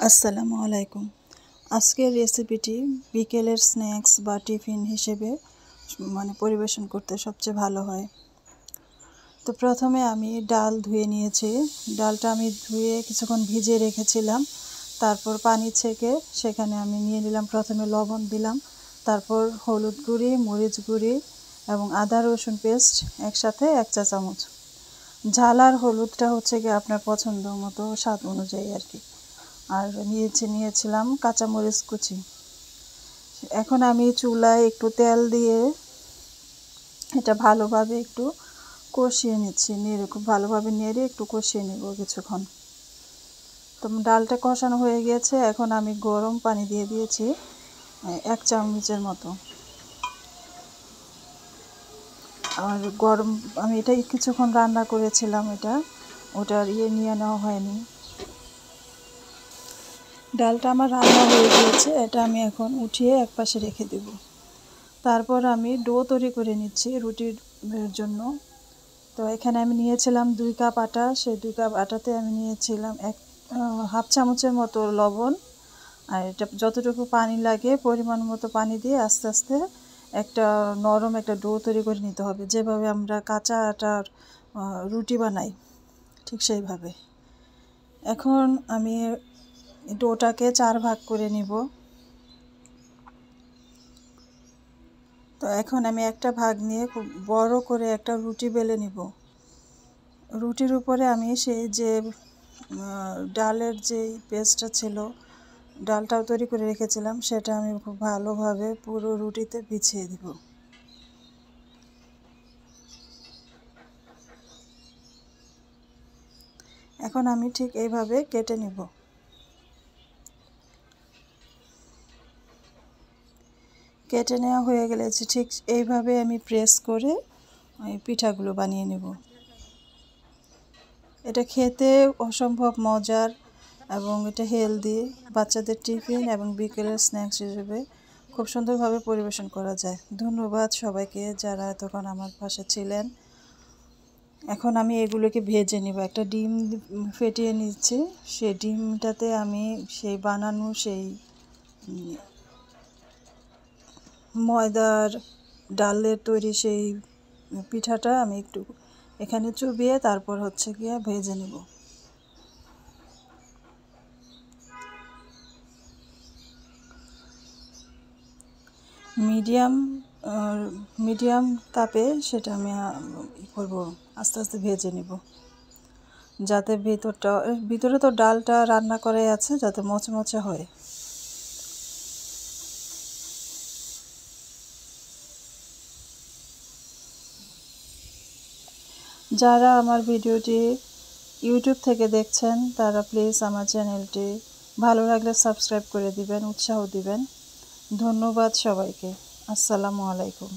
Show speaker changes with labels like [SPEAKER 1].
[SPEAKER 1] আসসালামু আলাইকুম। আজকের রেসিপিটি বিকেলের স্ন্যাক্স বা টিফিন হিসেবে পরিবেশন করতে সবচেয়ে ভালো হয়। তো প্রথমে আমি ডাল ধুয়ে নিয়েছি। ডালটা আমি ধুয়ে কিছুক্ষণ ভিজিয়ে রেখেছিলাম। তারপর পানি ছেঁকে সেখানে আমি নিয়ে নিলাম, প্রথমে লবণ দিলাম, তারপর হলুদ গুঁড়ি, মরিচ গুঁড়ি এবং আদা রসুন পেস্ট একসাথে 1 চা চামচ। ঝাল আর হলুদটা হচ্ছে গিয়ে আপনার পছন্দ মতো, স্বাদ অনুযায়ী আর কি। আর নিয়েছিলাম কাঁচামরিচ কুচি। এখন আমি চুলায় একটু তেল দিয়ে এটা ভালোভাবে একটু কষিয়ে নিচ্ছি, খুব ভালোভাবে নেড়ে একটু কষিয়ে নেব কিছুক্ষণ। তো ডালটা কষানো হয়ে গেছে। এখন আমি গরম পানি দিয়ে দিয়েছি 1 চামচের মতো। আর আমি এটা কিছুক্ষণ রান্না করেছিলাম, ওটার নিয়ে নেওয়া হয়নি। ডালটা আমার রান্না হয়ে গিয়েছে, এটা আমি এখন উঠিয়ে একপাশে রেখে দেব। তারপর আমি ডো তৈরি করে নিচ্ছি রুটির জন্য। তো এখানে আমি নিয়েছিলাম 2 কাপ আটা। সেই 2 কাপ আটাতে আমি নিয়েছিলাম হাফ চামচের মতো লবণ। আর এটা যতটুকু পানি লাগে পরিমাণ মতো পানি দিয়ে আস্তে আস্তে একটা নরম একটা ডো তৈরি করে নিতে হবে, যেভাবে আমরা কাঁচা আটার রুটি বানাই ঠিক সেইভাবে। এখন আমি ডোটাকে 4 ভাগ করে নিব। তো এখন আমি একটা ভাগ নিয়ে খুব বড় করে একটা রুটি বেলে নিব। রুটির উপরে আমি সেই যে ডালের যে পেস্টটা ছিল, ডালটাও তৈরি করে রেখেছিলাম, সেটা আমি খুব ভালোভাবে পুরো রুটিতে বিছিয়ে দিব। এখন আমি ঠিক এইভাবে কেটে নিব। কেটে নেওয়া হয়ে গেলে ঠিক এইভাবে আমি প্রেস করে এই পিঠাগুলো বানিয়ে নেব। এটা খেতে অসম্ভব মজার এবং এটা হেলদি। বাচ্চাদের টিফিন এবং বিকেলের স্ন্যাক্স হিসেবে খুব সুন্দরভাবে পরিবেশন করা যায়। ধন্যবাদ সবাইকে যারা এতক্ষণ আমার পাশে ছিলেন। এখন আমি এগুলোকে ভেজে নেব। একটা ডিম ফেটিয়ে নিচ্ছি। সেই ডিমটাতে আমি সেই বানানো সেই ময়দার ডালের তৈরি সেই পিঠাটা আমি একটু এখানে চুবিয়ে তারপর হচ্ছে গিয়ে ভেজে নেব। মিডিয়াম তাপে সেটা আমি করব, আস্তে আস্তে ভেজে নেব, যাতে ভিতরে তো ডালটা রান্না করাই আছে, যাতে মচমচে হয়। যারা আমার ভিডিওটি ইউটিউব থেকে দেখছেন তারা প্লিজ আমার চ্যানেলটি ভালো লাগলে সাবস্ক্রাইব করে দিবেন, উৎসাহ দিবেন। ধন্যবাদ সবাইকে। আসসালামু আলাইকুম।